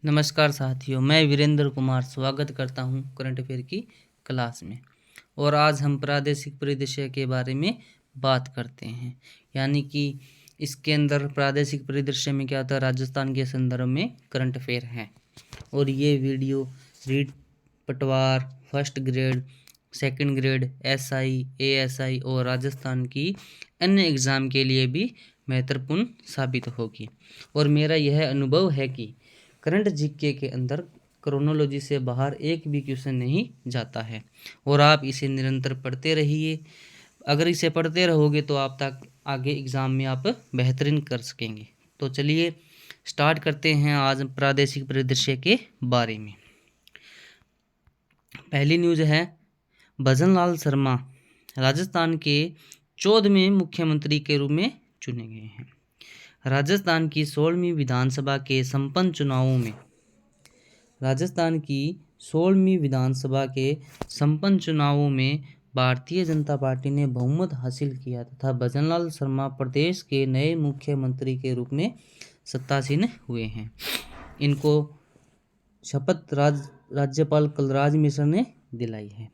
नमस्कार साथियों, मैं वीरेंद्र कुमार स्वागत करता हूं करंट अफेयर की क्लास में। और आज हम प्रादेशिक परिदृश्य के बारे में बात करते हैं। यानी कि इसके अंदर प्रादेशिक परिदृश्य में क्या होता है, राजस्थान के संदर्भ में करंट अफेयर है। और ये वीडियो रीट पटवार, first grade, second grade, SI, ASI और राजस्थान की अन्य एग्ज़ाम के लिए भी महत्वपूर्ण साबित होगी। और मेरा यह अनुभव है कि करंट जीके के अंदर क्रोनोलॉजी से बाहर एक भी क्वेश्चन नहीं जाता है। और आप इसे निरंतर पढ़ते रहिए। अगर इसे पढ़ते रहोगे तो आप तक आगे एग्ज़ाम में आप बेहतरीन कर सकेंगे। तो चलिए स्टार्ट करते हैं आज प्रादेशिक परिदृश्य के बारे में। पहली न्यूज़ है, भजनलाल शर्मा राजस्थान के 14वें मुख्यमंत्री के रूप में चुने गए हैं। राजस्थान की 16वीं विधानसभा के संपन्न चुनावों में भारतीय जनता पार्टी ने बहुमत हासिल किया तथा भजनलाल शर्मा प्रदेश के नए मुख्यमंत्री के रूप में सत्तासीन हुए हैं। इनको शपथ राज्यपाल कलराज मिश्र ने दिलाई है।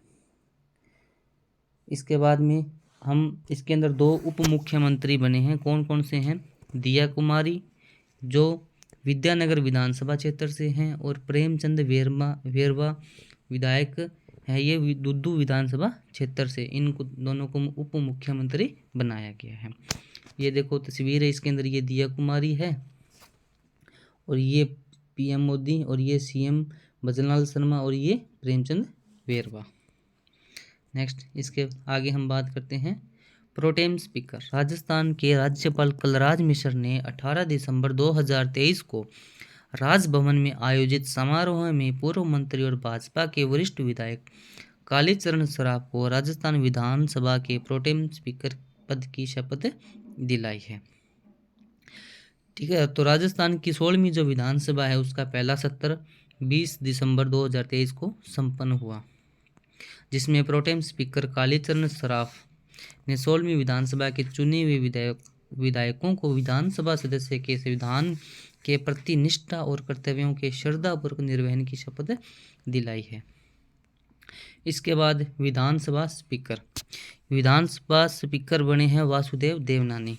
इसके बाद में हम इसके अंदर 2 उप मुख्यमंत्री बने हैं। कौन कौन से हैं? दिया कुमारी जो विद्यानगर विधानसभा क्षेत्र से हैं और प्रेमचंद वेरवा विधायक है, ये दुद्दू विधानसभा क्षेत्र से। इन दोनों को उप मुख्यमंत्री बनाया गया है। ये देखो तस्वीर है, इसके अंदर ये दिया कुमारी है और ये पीएम मोदी और ये सीएम भजनलाल शर्मा और ये प्रेमचंद वेरवा। नेक्स्ट इसके आगे हम बात करते हैं प्रोटेम स्पीकर। राजस्थान के राज्यपाल कलराज मिश्र ने 18 दिसंबर 2023 को राजभवन में आयोजित समारोह में पूर्व मंत्री और भाजपा के वरिष्ठ विधायक कालीचरण सराफ को राजस्थान विधानसभा के प्रोटेम स्पीकर पद की शपथ दिलाई है। ठीक है, तो राजस्थान की 16वीं जो विधानसभा है उसका पहला सत्र 20 दिसंबर 2023 को संपन्न हुआ, जिसमें प्रोटेम स्पीकर कालीचरण सराफ ने 16वीं विधानसभा के चुने हुए विधायकों को विधानसभा सदस्य के संविधान के प्रति निष्ठा और कर्तव्यों के श्रद्धापूर्वक निर्वहन की शपथ दिलाई है। इसके बाद विधानसभा स्पीकर बने हैं वासुदेव देवनानी।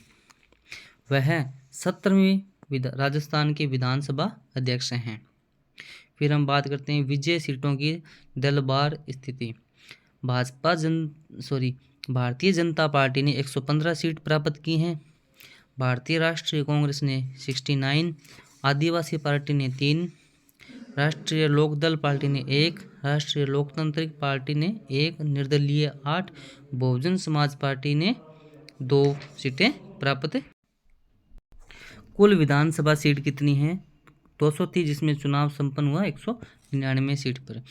वह 17वीं राजस्थान के विधानसभा अध्यक्ष हैं। फिर हम बात करते हैं विजय सीटों की दलबार स्थिति। भारतीय जनता पार्टी ने 115 सीट प्राप्त की हैं। भारतीय राष्ट्रीय कांग्रेस ने 69, आदिवासी पार्टी ने 3, राष्ट्रीय लोकदल पार्टी ने 1, राष्ट्रीय लोकतांत्रिक पार्टी ने 1, निर्दलीय 8, बहुजन समाज पार्टी ने 2 सीटें प्राप्त। कुल विधानसभा सीट कितनी है? 230, जिसमें चुनाव संपन्न हुआ 199 सीट पर।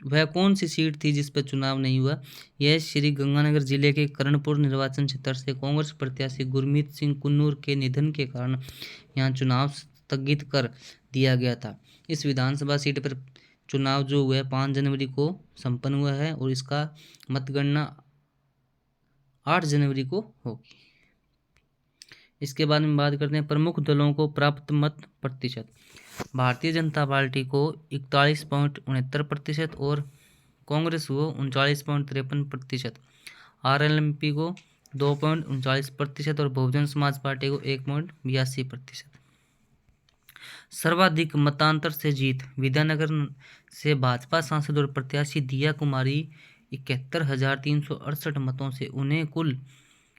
वह कौन सी सीट थी जिस पर चुनाव नहीं हुआ? यह श्री गंगानगर जिले के करणपुर निर्वाचन क्षेत्र से कांग्रेस प्रत्याशी गुरमीत सिंह कुन्नूर के निधन के कारण यहां चुनाव स्थगित कर दिया गया था। इस विधानसभा सीट पर चुनाव जो हुआ 5 जनवरी को संपन्न हुआ है और इसका मतगणना 8 जनवरी को होगी। इसके बाद में बात करते हैं प्रमुख दलों को प्राप्त मत प्रतिशत। भारतीय जनता पार्टी को 41.69% और कांग्रेस को 39.53%, आरएलएमपी को 2.39% और बहुजन समाज पार्टी को 1.82%। सर्वाधिक मतांतर से जीत। विद्यानगर से भाजपा सांसद और प्रत्याशी दिया कुमारी 71,368 मतों से उन्हें कुल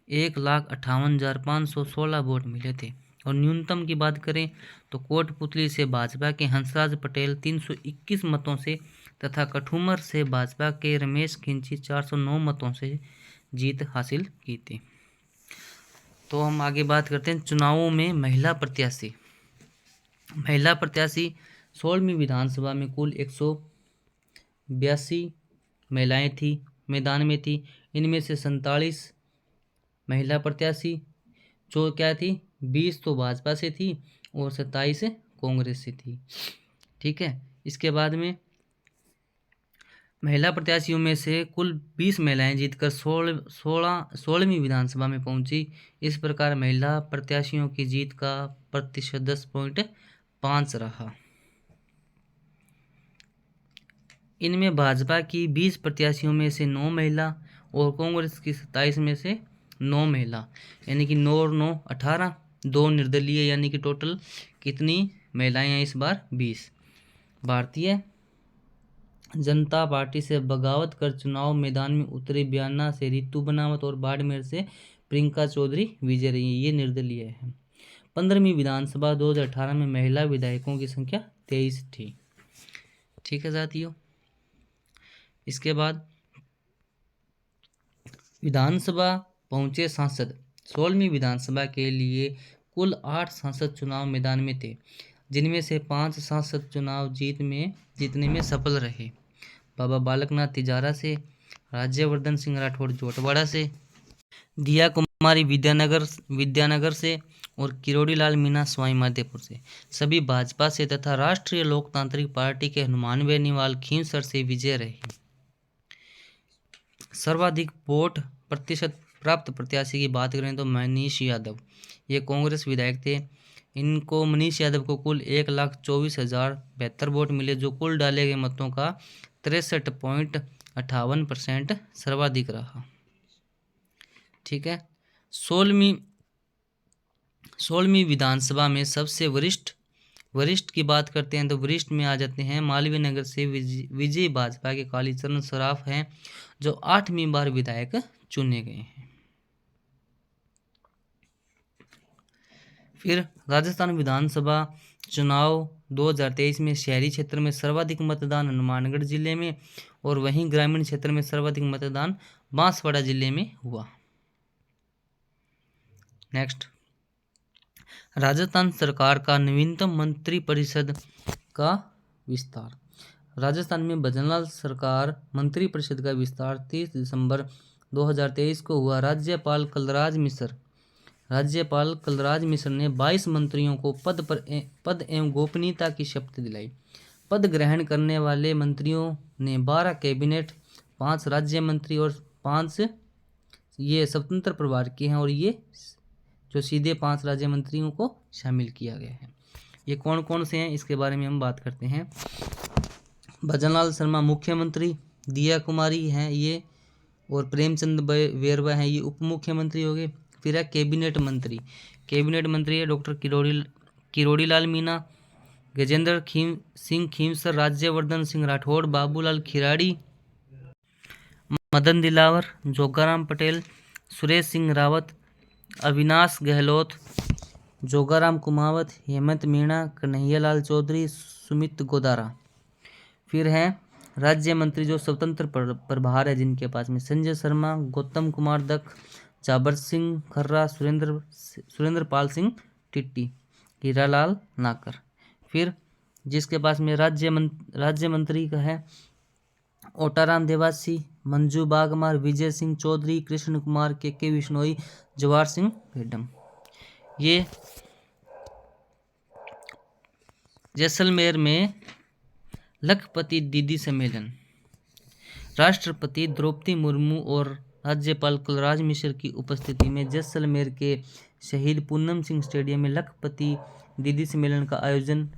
1,58,516 वोट मिले थे। और न्यूनतम की बात करें तो कोटपुतली से भाजपा के हंसराज पटेल 321 मतों से तथा कठूमर से भाजपा के रमेश खिंची 409 मतों से जीत हासिल की थी। तो हम आगे बात करते हैं चुनावों में महिला प्रत्याशी। 16वीं विधानसभा में कुल 182 महिलाएं थी मैदान में थी। इनमें से 47 महिला प्रत्याशी जो क्या थी 20 तो भाजपा से थी और 27 कांग्रेस से थी। ठीक है, इसके बाद में महिला प्रत्याशियों में से कुल 20 महिलाएं जीतकर 16वीं विधानसभा में पहुंची। इस प्रकार महिला प्रत्याशियों की जीत का प्रतिशत 10.5 रहा। इनमें भाजपा की 20 प्रत्याशियों में से 9 महिला और कांग्रेस की 27 में से 9 महिला, यानी कि 9 और 9 18, 2 निर्दलीय, यानी कि टोटल कितनी महिलाएं हैं इस बार? 20। भारतीय जनता पार्टी से बगावत कर चुनाव मैदान में उतरे बयाना से रितु बनावत और बाड़मेर से प्रियंका चौधरी विजय रही, ये निर्दलीय है। 15वीं विधानसभा 2018 में महिला विधायकों की संख्या 23 थी। ठीक है साथियों, इसके बाद विधानसभा पहुंचे सांसद। 16वीं विधानसभा के लिए कुल 8 सांसद चुनाव मैदान में थे, जिनमें से 5 सांसद चुनाव जीतने में सफल रहे। बाबा बालकनाथ तिजारा से, राज्यवर्धन सिंह राठौड़ जोटवाड़ा से, दिया कुमारी विद्यानगर से और किरोड़ी लाल मीणा स्वाई माधेपुर से। सभी भाजपा से तथा राष्ट्रीय लोकतांत्रिक पार्टी के हनुमान बेनीवाल खींवसर से विजय रहे। सर्वाधिक वोट प्रतिशत प्राप्त प्रत्याशी की बात करें तो मनीष यादव, ये कांग्रेस विधायक थे। इनको मनीष यादव को कुल 1,24,072 वोट मिले, जो कुल डाले गए मतों का 63.58% सर्वाधिक रहा। ठीक है, 16वीं विधानसभा में सबसे वरिष्ठ की बात करते हैं तो वरिष्ठ में आ जाते हैं मालवीय नगर से विजय भाजपा के कालीचरण सराफ हैं, जो 8वीं बार विधायक चुने गए हैं। फिर राजस्थान विधानसभा चुनाव 2023 में शहरी क्षेत्र में सर्वाधिक मतदान हनुमानगढ़ जिले में और वहीं ग्रामीण क्षेत्र में सर्वाधिक मतदान बांसवाड़ा जिले में हुआ। नेक्स्ट, राजस्थान सरकार का नवीनतम मंत्रिपरिषद का विस्तार। राजस्थान में भजनलाल सरकार मंत्रिपरिषद का विस्तार 30 दिसंबर 2023 को हुआ। राज्यपाल कलराज मिश्र ने 22 मंत्रियों को पद एवं गोपनीयता की शपथ दिलाई। पद ग्रहण करने वाले मंत्रियों ने 12 कैबिनेट, 5 राज्य मंत्री और 5 ये स्वतंत्र प्रभार के हैं, और ये जो सीधे 5 राज्य मंत्रियों को शामिल किया गया है। ये कौन कौन से हैं इसके बारे में हम बात करते हैं। भजनलाल शर्मा मुख्यमंत्री, दिया कुमारी हैं ये, और प्रेमचंद वेरवा हैं ये उप मुख्यमंत्री हो गए। फिर है कैबिनेट मंत्री है डॉक्टर किरोड़ी लाल मीणा, गजेंद्र सिंह खींवसर, राज्यवर्धन सिंह राठौड़, बाबूलाल खिराड़ी, मदन दिलावर, जोगाराम पटेल, सुरेश सिंह रावत, अविनाश गहलोत, जोगाराम कुमावत, हेमंत मीणा, कन्हैयालाल चौधरी, सुमित गोदारा। फिर है राज्य मंत्री जो स्वतंत्र प्रभार है जिनके पास में संजय शर्मा, गौतम कुमार दत्त, जाबर सिंह खर्रा, सुरेंद्र पाल सिंह टिट्टी, हीरालाल नाकर। फिर जिसके पास में राज्य मंत्री का है ओटाराम देवासी, मंजू बागमार, विजय सिंह चौधरी, कृष्ण कुमार, के विश्नोई, जवाहर सिंह भेडम। ये जैसलमेर में लखपति दीदी सम्मेलन, राष्ट्रपति द्रौपदी मुर्मू और राज्यपाल कलराज मिश्र की उपस्थिति में जैसलमेर के शहीद पूनम सिंह स्टेडियम में लखपति दीदी सम्मेलन का आयोजन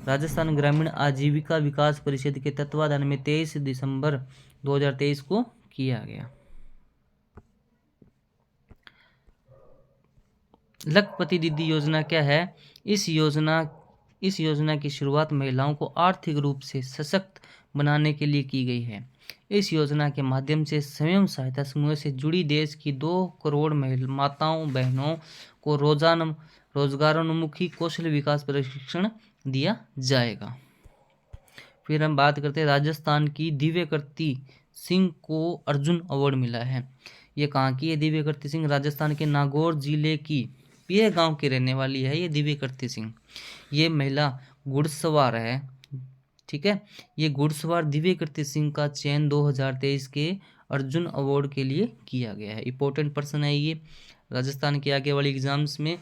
राजस्थान ग्रामीण आजीविका विकास परिषद के तत्वाधान में 23 दिसंबर 2023 को किया गया। लखपति दीदी योजना क्या है? इस योजना की शुरुआत महिलाओं को आर्थिक रूप से सशक्त बनाने के लिए की गई है। इस योजना के माध्यम से स्वयं सहायता समूह से जुड़ी देश की 2 करोड़ माताओं बहनों को रोजगारोन्मुखी कौशल विकास प्रशिक्षण दिया जाएगा। फिर हम बात करते हैं राजस्थान की दिव्यकीर्ति सिंह को अर्जुन अवार्ड मिला है। ये कहाँ की है दिव्यकीर्ति सिंह? राजस्थान के नागौर जिले की पिय गांव की रहने वाली है ये दिव्यकीर्ति सिंह। ये महिला घुड़सवार है, ठीक है। ये घुड़सवार दिव्यकीर्ति सिंह का चयन 2023 के अर्जुन अवार्ड के लिए किया गया है। इंपॉर्टेंट पर्सन है ये, राजस्थान के आगे वाले एग्जाम्स में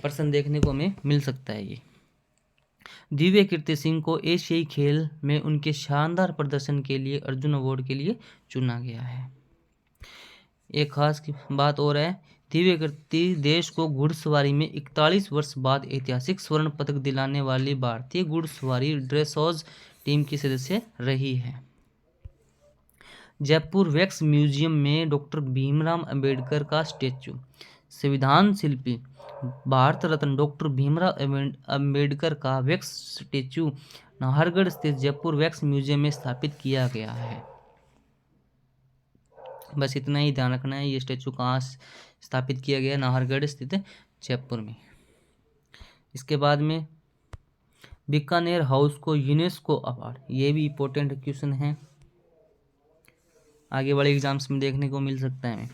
पर्सन देखने को हमें मिल सकता है। ये दिव्यकीर्ति सिंह को एशियाई खेल में उनके शानदार प्रदर्शन के लिए अर्जुन अवार्ड के लिए चुना गया है। एक खास बात और है, दिव्यकीर्ति देश को घुड़सवारी में 41 वर्ष बाद ऐतिहासिक स्वर्ण पदक दिलाने वाली भारतीय घुड़सवारी ड्रेसोज टीम की सदस्य रही है। जयपुर वैक्स म्यूजियम में डॉक्टर भीमराव अंबेडकर का स्टैचू। संविधान शिल्पी भारत रत्न डॉक्टर भीमराव अंबेडकर का वैक्स स्टैचू नाहरगढ़ स्थित जयपुर वैक्स म्यूजियम में स्थापित किया गया है। बस इतना ही ध्यान रखना है, ये स्टैचू कहाँ स्थापित किया गया, नाहरगढ़ स्थित जयपुर में। इसके बाद में बीकानेर हाउस को यूनेस्को अवार्ड, ये भी इंपॉर्टेंट क्वेश्चन है, आगे वाले एग्जाम्स में देखने को मिल सकता है।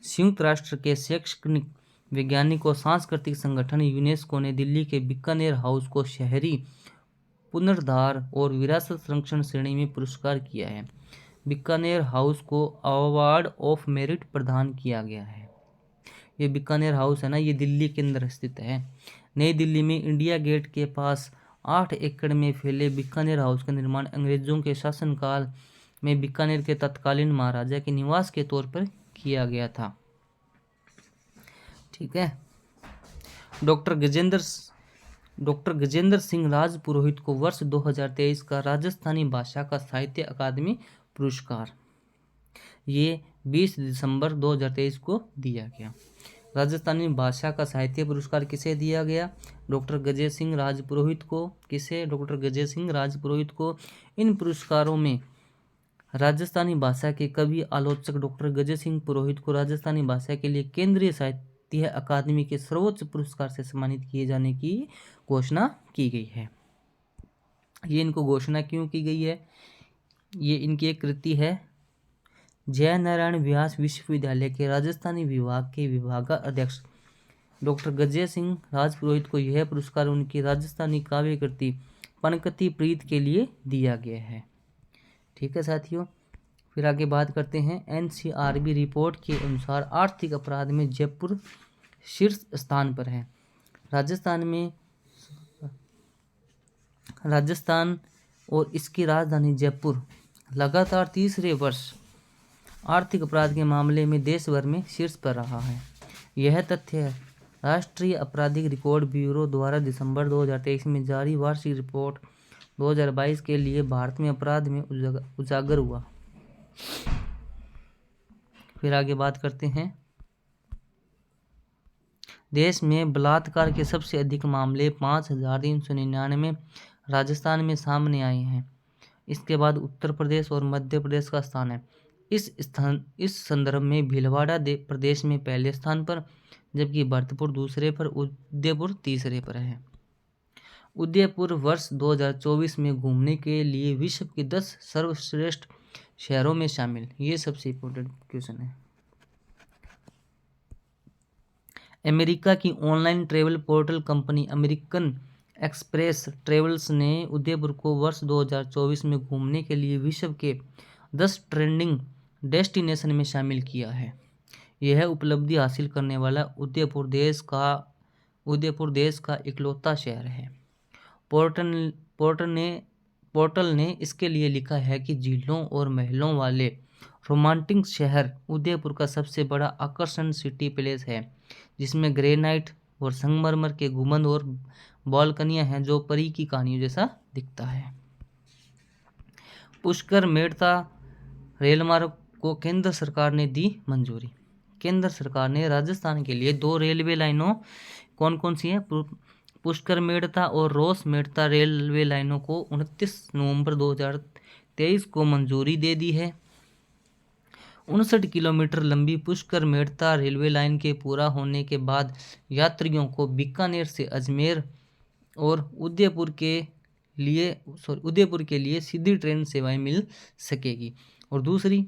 संयुक्त राष्ट्र के शैक्षणिक वैज्ञानिक और सांस्कृतिक संगठन यूनेस्को ने दिल्ली के बीकानेर हाउस को शहरी पुनरुद्धार और विरासत संरक्षण श्रेणी में पुरस्कार किया है। बीकानेर हाउस को अवार्ड ऑफ मेरिट प्रदान किया गया है। ये बीकानेर हाउस है ना, ये दिल्ली के अंदर स्थित है। नई दिल्ली में इंडिया गेट के पास 8 एकड़ में फैले बीकानेर हाउस का निर्माण अंग्रेजों के शासनकाल में बीकानेर के तत्कालीन महाराजा के निवास के तौर पर किया गया था। ठीक है। डॉक्टर गजेंद्र सिंह राजपुरोहित को वर्ष 2023 का राजस्थानी भाषा का साहित्य अकादमी पुरस्कार, ये 20 दिसंबर 2023 को दिया गया। राजस्थानी भाषा का साहित्य पुरस्कार किसे दिया गया? डॉक्टर गजेंद्र सिंह राजपुरोहित को। किसे? डॉक्टर गजेंद्र सिंह राजपुरोहित को। इन पुरस्कारों में राजस्थानी भाषा के कवि आलोचक डॉक्टर गजेंद्र सिंह पुरोहित को राजस्थानी भाषा के लिए केंद्रीय साहित्य अकादमी के सर्वोच्च पुरस्कार से सम्मानित किए जाने की घोषणा की गई है। ये इनको घोषणा क्यों की गई है? ये इनकी एक कृति है। जय नारायण व्यास विश्वविद्यालय के राजस्थानी विभाग के विभागाध्यक्ष डॉक्टर गजेंद्र सिंह राजपुरोहित को यह पुरस्कार उनकी राजस्थानी काव्य कृति पनकती प्रीत के लिए दिया गया है। ठीक है साथियों, फिर आगे बात करते हैं। एनसीआरबी रिपोर्ट के अनुसार आर्थिक अपराध में जयपुर शीर्ष स्थान पर है। राजस्थान और इसकी राजधानी जयपुर लगातार तीसरे वर्ष आर्थिक अपराध के मामले में देश भर में शीर्ष पर रहा है। यह तथ्य राष्ट्रीय आपराधिक रिकॉर्ड ब्यूरो द्वारा दिसंबर 2023 में जारी वार्षिक रिपोर्ट 2022 के लिए भारत में अपराध में उजागर हुआ। फिर आगे बात करते हैं। देश में बलात्कार के सबसे अधिक मामले 5399 राजस्थान में सामने आए हैं। इसके बाद उत्तर प्रदेश और मध्य प्रदेश का स्थान है। इस संदर्भ में भीलवाड़ा प्रदेश में पहले स्थान पर, जबकि भरतपुर दूसरे पर, उदयपुर तीसरे पर है। उदयपुर वर्ष 2024 में घूमने के लिए विश्व के 10 सर्वश्रेष्ठ शहरों में शामिल। ये सबसे इम्पोर्टेंट क्वेश्चन है। अमेरिका की online travel portal company American express travels ने उदयपुर को वर्ष 2024 में घूमने के लिए विश्व के 10 ट्रेंडिंग डेस्टिनेशन में शामिल किया है। यह उपलब्धि हासिल करने वाला उदयपुर देश का इकलौता शहर है। पोर्टल ने इसके लिए लिखा है कि झीलों और महलों वाले रोमांटिक शहर उदयपुर का सबसे बड़ा आकर्षण सिटी पैलेस है, जिसमें ग्रेनाइट और संगमरमर के गुंबद और बालकनियां हैं जो परी की कहानियों जैसा दिखता है। पुष्कर मेड़ता रेल मार्ग को केंद्र सरकार ने दी मंजूरी। केंद्र सरकार ने राजस्थान के लिए 2 रेलवे लाइनों, कौन कौन सी हैं? पुष्कर मेड़ता और रोस मेड़ता रेलवे लाइनों को 29 नवंबर 2023 को मंजूरी दे दी है। 59 किलोमीटर लंबी पुष्कर मेड़ता रेलवे लाइन के पूरा होने के बाद यात्रियों को बीकानेर से अजमेर और उदयपुर के लिए सीधी ट्रेन सेवाएं मिल सकेगी। और दूसरी,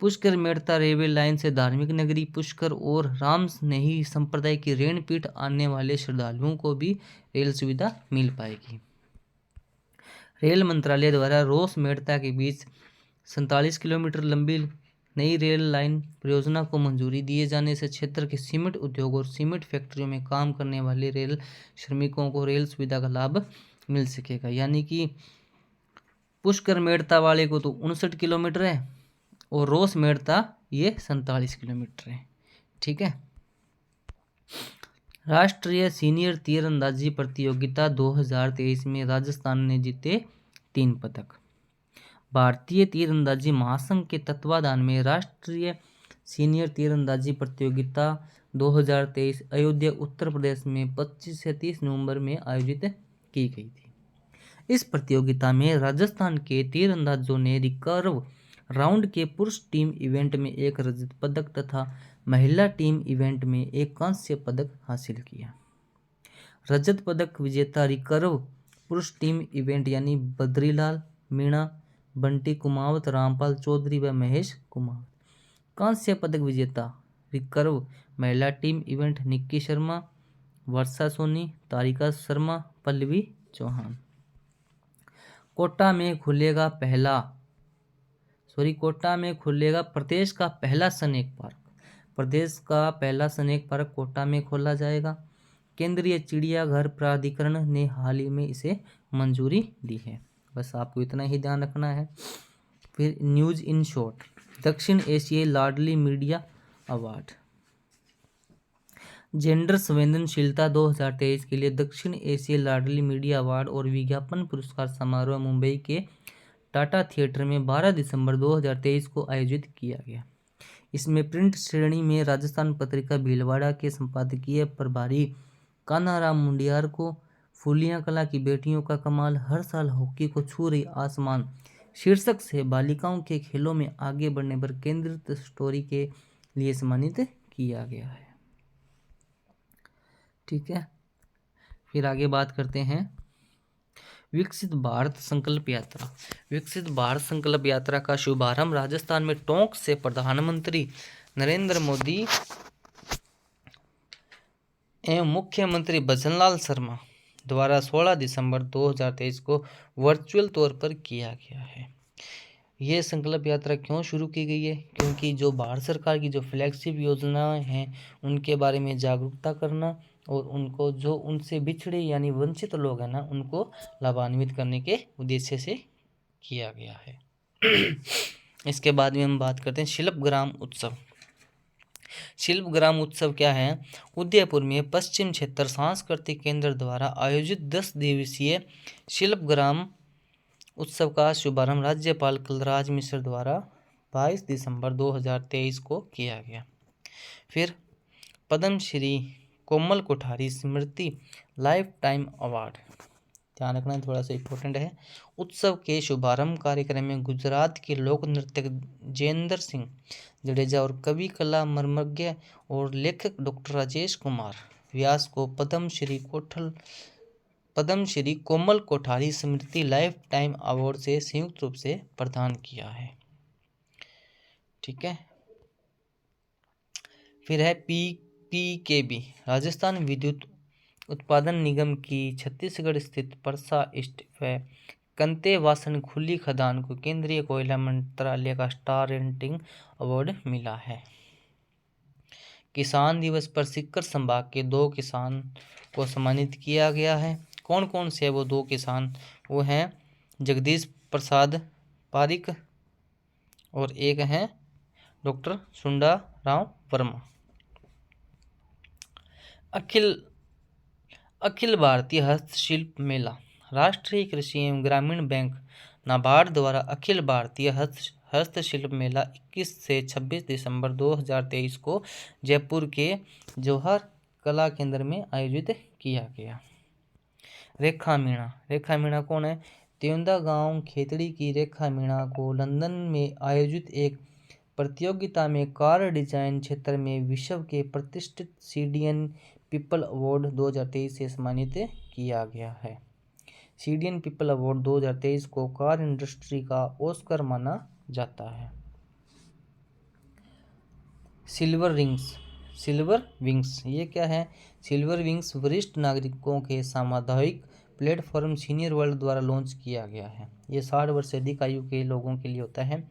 पुष्कर मेड़ता रेलवे लाइन से धार्मिक नगरी पुष्कर और रामस्नेही संप्रदाय की रेणपीठ आने वाले श्रद्धालुओं को भी रेल सुविधा मिल पाएगी। रेल मंत्रालय द्वारा रोस मेड़ता के बीच 47 किलोमीटर लंबी नई रेल लाइन परियोजना को मंजूरी दिए जाने से क्षेत्र के सीमेंट उद्योग और सीमेंट फैक्ट्रियों में काम करने वाले रेल श्रमिकों को रेल सुविधा का लाभ मिल सकेगा। यानी कि पुष्कर मेड़ता वाले को तो 59 किलोमीटर है और रोस मेड़ता ये 47 किलोमीटर है। ठीक है। राष्ट्रीय सीनियर तीरंदाजी प्रतियोगिता 2023 में राजस्थान ने जीते 3 पदक। भारतीय तीरंदाजी महासंघ के तत्वाधान में राष्ट्रीय सीनियर तीरंदाजी प्रतियोगिता 2023 अयोध्या उत्तर प्रदेश में 25 से 30 नवंबर में आयोजित की गई थी। इस प्रतियोगिता में राजस्थान के तीरंदाजों ने रिकर्व राउंड के पुरुष टीम इवेंट में एक रजत पदक तथा महिला टीम इवेंट में एक कांस्य पदक हासिल किया। रजत पदक विजेता रिकर्व पुरुष टीम इवेंट यानी बद्रीलाल मीणा, बंटी कुमावत, रामपाल चौधरी व महेश कुमार। कांस्य पदक विजेता रिकर्व महिला टीम इवेंट निक्की शर्मा, वर्षा सोनी, तारिका शर्मा, पल्लवी चौहान। कोटा में खुलेगा प्रदेश का पहला स्नेक पार्क। प्रदेश का पहला स्नेक पार्क कोटा में खोला जाएगा। केंद्रीय चिड़ियाघर प्राधिकरण ने हाल ही में इसे मंजूरी दी है। बस आपको इतना ही ध्यान रखना है। फिर न्यूज इन शॉर्ट, दक्षिण एशियाई लाडली मीडिया अवार्ड। जेंडर संवेदनशीलता 2023 के लिए दक्षिण एशियाई लाडली मीडिया अवार्ड और विज्ञापन पुरस्कार समारोह मुंबई के टाटा थिएटर में 12 दिसंबर 2023 को आयोजित किया गया। इसमें प्रिंट श्रेणी में राजस्थान पत्रिका भीलवाड़ा के संपादकीय प्रभारी कान्हाराम मुंडियार को फूलियां कला की बेटियों का कमाल, हर साल हॉकी को छू रही आसमान शीर्षक से बालिकाओं के खेलों में आगे बढ़ने पर केंद्रित स्टोरी के लिए सम्मानित किया गया है। ठीक है, फिर आगे बात करते हैं विकसित भारत संकल्प यात्रा। विकसित भारत संकल्प यात्रा का शुभारंभ राजस्थान में टोंक से प्रधानमंत्री नरेंद्र मोदी एवं मुख्यमंत्री भजनलाल शर्मा द्वारा 16 दिसंबर 2023 को वर्चुअल तौर पर किया गया है। ये संकल्प यात्रा क्यों शुरू की गई है? क्योंकि जो भारत सरकार की जो फ्लैगशिप योजनाएं हैं उनके बारे में जागरूकता करना और उनको जो उनसे बिछड़े यानी वंचित लोग हैं ना उनको लाभान्वित करने के उद्देश्य से किया गया है। इसके बाद में हम बात करते हैं शिल्पग्राम उत्सव। शिल्पग्राम उत्सव क्या है? उदयपुर में पश्चिम क्षेत्र सांस्कृतिक केंद्र द्वारा आयोजित 10 दिवसीय शिल्पग्राम उत्सव का शुभारंभ राज्यपाल कलराज मिश्र द्वारा 22 दिसंबर 2023 को किया गया। फिर पद्मश्री कोमल कोठारी स्मृति लाइफ टाइम अवार्ड, ध्यान रखना थोड़ा सा इम्पोर्टेंट है। उत्सव के शुभारंभ कार्यक्रम में गुजरात के लोक नृत्यक जेंद्र सिंह जडेजा और कवि कला मर्मज्ञ और लेखक डॉक्टर राजेश कुमार व्यास को पद्मश्री कोमल कोठारी स्मृति लाइफ टाइम अवार्ड से संयुक्त रूप से प्रदान किया है। ठीक है, फिर है पीकेबी, राजस्थान विद्युत उत्पादन निगम की छत्तीसगढ़ स्थित परसा स्थित व कंतेवासन खुली खदान को केंद्रीय कोयला मंत्रालय का स्टार रेटिंग अवार्ड मिला है। किसान दिवस पर सीकर संभाग के 2 किसान को सम्मानित किया गया है। कौन कौन से वो 2 किसान? वो हैं जगदीश प्रसाद पारिक और एक हैं डॉक्टर सुंडा राव वर्मा। अखिल भारतीय हस्तशिल्प मेला, राष्ट्रीय कृषि एवं ग्रामीण बैंक नाबार्ड द्वारा अखिल भारतीय हस्तशिल्प मेला 21 से 26 दिसंबर 2023 को जयपुर के जवाहर कला केंद्र में आयोजित किया गया। रेखा मीणा कौन है? त्योंदा गांव खेतड़ी की रेखा मीणा को लंदन में आयोजित एक प्रतियोगिता में कार डिजाइन क्षेत्र में विश्व के प्रतिष्ठित सीडियन पीपल अवार्ड 2023 से सम्मानित किया गया है। सीडियन पीपल अवार्ड 2023 को कार इंडस्ट्री का ऑस्कर माना जाता है। सिल्वर विंग्स ये क्या है? सिल्वर विंग्स वरिष्ठ नागरिकों के सामुदायिक प्लेटफॉर्म सीनियर वर्ल्ड द्वारा लॉन्च किया गया है। ये 60 वर्ष से अधिक आयु के लोगों के लिए होता है।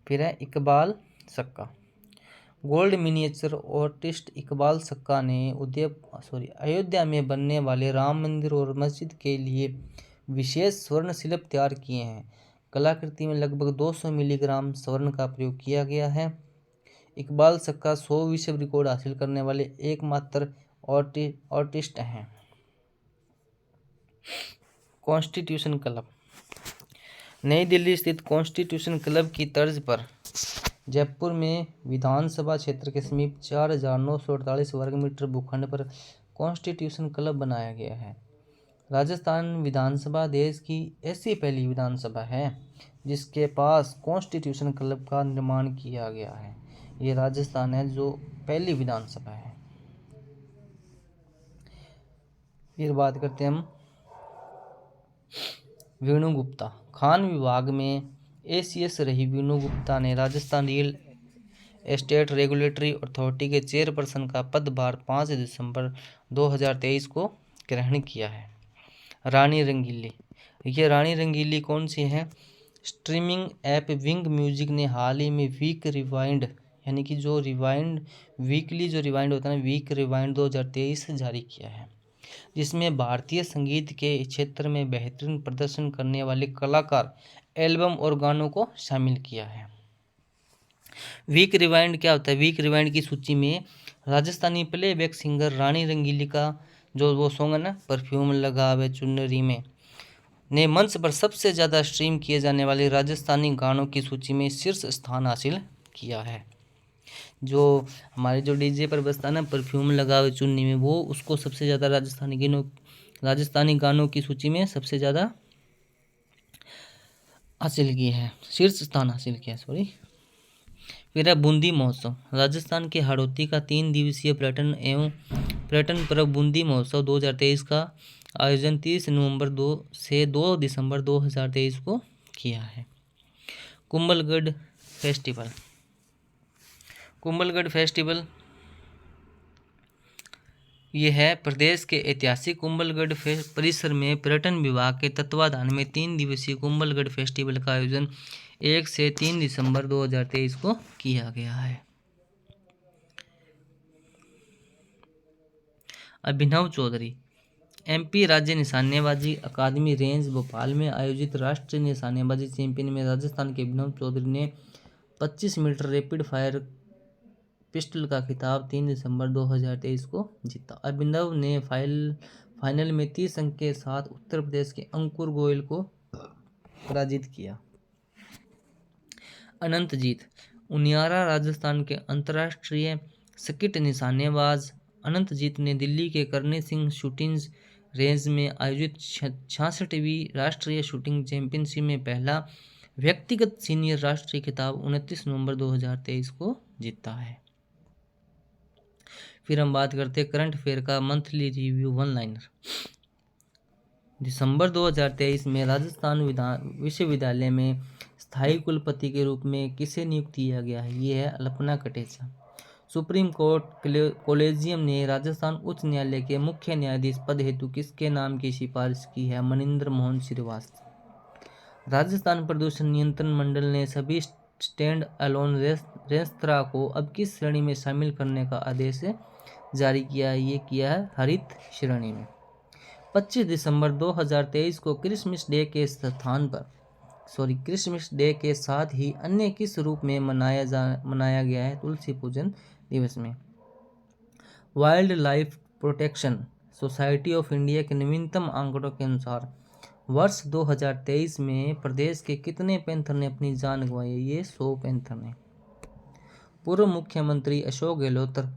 फिर है इकबाल सक्का, गोल्ड मिनिएचर आर्टिस्ट इकबाल सक्का ने अयोध्या में बनने वाले राम मंदिर और मस्जिद के लिए विशेष स्वर्ण शिल्प तैयार किए हैं। कलाकृति में लगभग 200 मिलीग्राम स्वर्ण का प्रयोग किया गया है। इकबाल सक्का 100 विश्व रिकॉर्ड हासिल करने वाले एकमात्र आर्टिस्ट हैं। कॉन्स्टिट्यूशन क्लब, नई दिल्ली स्थित कॉन्स्टिट्यूशन क्लब की तर्ज पर जयपुर में विधानसभा क्षेत्र के समीप 4,948 वर्ग मीटर भूखंड पर कॉन्स्टिट्यूशन क्लब बनाया गया है। राजस्थान विधानसभा देश की ऐसी पहली विधानसभा है जिसके पास कॉन्स्टिट्यूशन क्लब का निर्माण किया गया है। ये राजस्थान है जो पहली विधानसभा है। फिर बात करते हैं हम वेणु गुप्ता। खान विभाग में एसीएस रही वेणु गुप्ता ने Rajasthan real estate regulatory authority के चेयरपर्सन का पदभार 5 दिसंबर 2023 को ग्रहण किया है। रानी रंगीली, ये रानी रंगीली कौन सी है? स्ट्रीमिंग ऐप विंग म्यूजिक ने हाल ही में वीक रिवाइंड यानी कि जो रिवाइंड वीकली जो रिवाइंड होता है वीक रिवाइंड 2023 जारी किया है, जिसमें भारतीय संगीत के क्षेत्र में बेहतरीन प्रदर्शन करने वाले कलाकार, एल्बम और गानों को शामिल किया है। वीक रिवाइंड क्या होता है? वीक रिवाइंड की सूची में राजस्थानी प्लेबैक सिंगर रानी रंगीली का जो वो सॉन्ग है ना, परफ्यूम लगावे चुनरी में, ने मंच पर सबसे ज़्यादा स्ट्रीम किए जाने वाले राजस्थानी गानों की सूची में शीर्ष स्थान हासिल किया है। जो हमारे जो डीजे पर बजता है ना, परफ्यूम लगावे चुन्नी में, वो उसको सबसे ज़्यादा राजस्थानी गानों की सूची में सबसे ज़्यादा हासिल किया है, शीर्ष स्थान हासिल किया है, सॉरी। फिर है बूंदी महोत्सव। राजस्थान के हाड़ौती का 3 दिवसीय पर्यटन पर्व बूंदी महोत्सव 2023 का आयोजन 30 नवंबर 2 दिसंबर 2023 को किया है। कुंभलगढ़ फेस्टिवल ये है प्रदेश के ऐतिहासिक कुंभलगढ़ परिसर में पर्यटन विभाग के तत्वाधान में 3 दिवसीय कुंभलगढ़ फेस्टिवल का आयोजन 1 से 3 दिसंबर 2023 को किया गया है। अभिनव चौधरी, एमपी राज्य निशानेबाजी अकादमी रेंज भोपाल में आयोजित राष्ट्रीय निशानेबाजी चैंपियन में राजस्थान के अभिनव चौधरी ने 25 मीटर रैपिड फायर पिस्टल का खिताब 3 दिसंबर 2023 को जीता। अभिनव ने फाइनल में 30 अंक के साथ उत्तर प्रदेश के अंकुर गोयल को पराजित किया। अनंतजीत उनियारा, राजस्थान के अंतर्राष्ट्रीय सर्किट निशानेबाज अनंतजीत ने दिल्ली के करणी सिंह शूटिंग रेंज में आयोजित 66वीं राष्ट्रीय शूटिंग चैंपियनशिप में पहला व्यक्तिगत सीनियर राष्ट्रीय खिताब 29 नवंबर 2023 को जीता है। फिर हम बात करते हैं करंट अफेयर का मंथली रिव्यू वन लाइनर। दिसंबर 2023 में राजस्थान विश्वविद्यालय में स्थायी कुलपति के रूप में किसे नियुक्त किया गया है? ये है अल्पना कटेचा। सुप्रीम कोर्ट कॉलेजियम ने राजस्थान उच्च न्यायालय के मुख्य न्यायाधीश पद हेतु किसके नाम की सिफारिश की है? मनिंदर मोहन श्रीवास्तव। राजस्थान प्रदूषण नियंत्रण मंडल ने सभी स्टैंड अलोन रेस्तरां को अब किस श्रेणी में शामिल करने का आदेश जारी किया है? ये किया है हरित श्रेणी में। 25 दिसंबर 2023 को क्रिसमस डे के साथ ही अन्य किस रूप में मनाया गया है? तुलसी पूजन दिवस में। Wild life protection society of India के नवीनतम आंकड़ों के अनुसार वर्ष 2023 में प्रदेश के कितने पैंथर ने अपनी जान गंवाई? ये 100 पैंथर ने। पूर्व मुख्यमंत्री अशोक गहलोत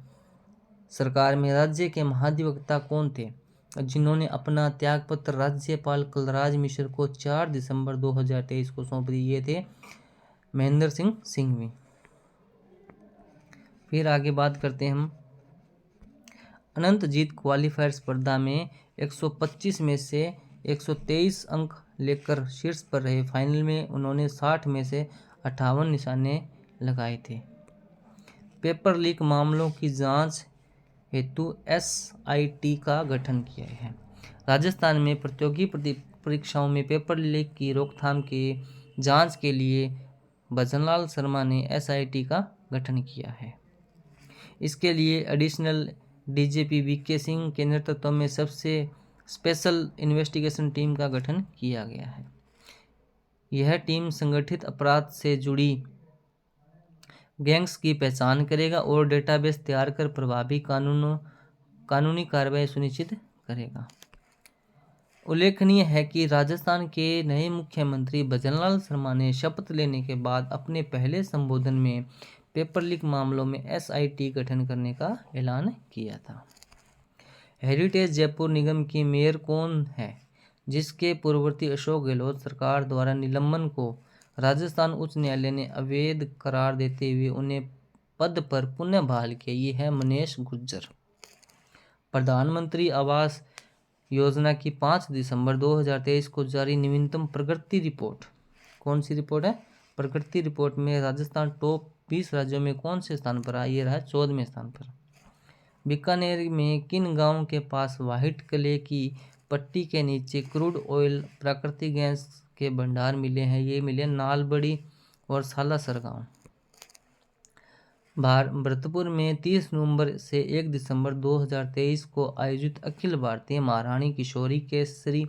सरकार में राज्य के महाधिवक्ता कौन थे जिन्होंने अपना त्यागपत्र राज्यपाल कलराज मिश्र को 4 दिसंबर 2023 को सौंप दी? ये थे महेंद्र सिंह सिंघवी। फिर आगे बात करते हैं हम अनंतजीत क्वालीफायर स्पर्धा में 125 में से 123 अंक लेकर शीर्ष पर रहे। फाइनल में उन्होंने 60 में से 58 निशाने लगाए थे। पेपर लीक मामलों की जांच हेतु एसआईटी का गठन किया है। राजस्थान में प्रतियोगी परीक्षाओं में पेपर लीक की रोकथाम की जांच के लिए भजनलाल शर्मा ने एसआईटी का गठन किया है। इसके लिए एडिशनल डीजीपी वीके सिंह के नेतृत्व में सबसे स्पेशल इन्वेस्टिगेशन टीम का गठन किया गया है। यह टीम संगठित अपराध से जुड़ी गैंग्स की पहचान करेगा और डेटाबेस तैयार कर प्रभावी कानूनी कार्रवाई सुनिश्चित करेगा। उल्लेखनीय है कि राजस्थान के नए मुख्यमंत्री भजनलाल शर्मा ने शपथ लेने के बाद अपने पहले संबोधन में पेपर लीक मामलों में एसआईटी गठन करने का ऐलान किया था। हेरिटेज जयपुर निगम की मेयर कौन है जिसके पूर्ववर्ती अशोक गहलोत सरकार द्वारा निलंबन को राजस्थान उच्च न्यायालय ने अवैध करार देते हुए उन्हें पद पर पुनः बहाल किया? ये है मनीष गुर्जर। प्रधानमंत्री आवास योजना की 5 दिसंबर 2023 को जारी नवीनतम प्रगति रिपोर्ट, कौन सी रिपोर्ट है? प्रगति रिपोर्ट में राजस्थान टॉप 20 राज्यों में कौन से स्थान पर आया? ये रहा 14वें स्थान पर। बीकानेर में किन गांव के पास व्हाइट क्ले की पट्टी के नीचे क्रूड ऑयल प्राकृतिक गैस के भंडार मिले हैं? ये मिले नालबड़ी और सालासर गांव। भरतपुर में 30 नवंबर से 1 दिसंबर 2023 को आयोजित अखिल भारतीय महारानी किशोरी केसरी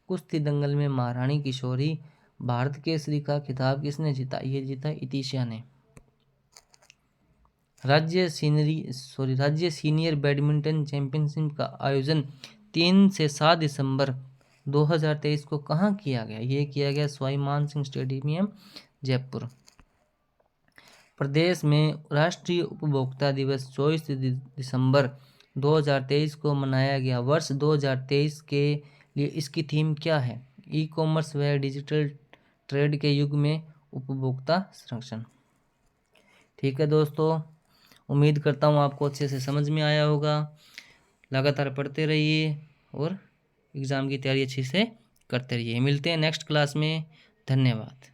कुश्ती दंगल में महारानी किशोरी भारत केसरी का खिताब किसने जीता? ये जीता इतिशा ने। राज्य सीनियर बैडमिंटन चैंपियनशिप का आयोजन 3 से 7 दिसंबर 2023 को कहाँ किया गया? ये किया गया सवाई मानसिंह स्टेडियम जयपुर। प्रदेश में राष्ट्रीय उपभोक्ता दिवस 24 दिसंबर 2023 को मनाया गया। वर्ष 2023 के लिए इसकी थीम क्या है? ई कॉमर्स व डिजिटल ट्रेड के युग में उपभोक्ता संरक्षण। ठीक है दोस्तों, उम्मीद करता हूँ आपको अच्छे से समझ में आया होगा। लगातार पढ़ते रहिए और एग्ज़ाम की तैयारी अच्छे से करते रहिए। मिलते हैं नेक्स्ट क्लास में। धन्यवाद।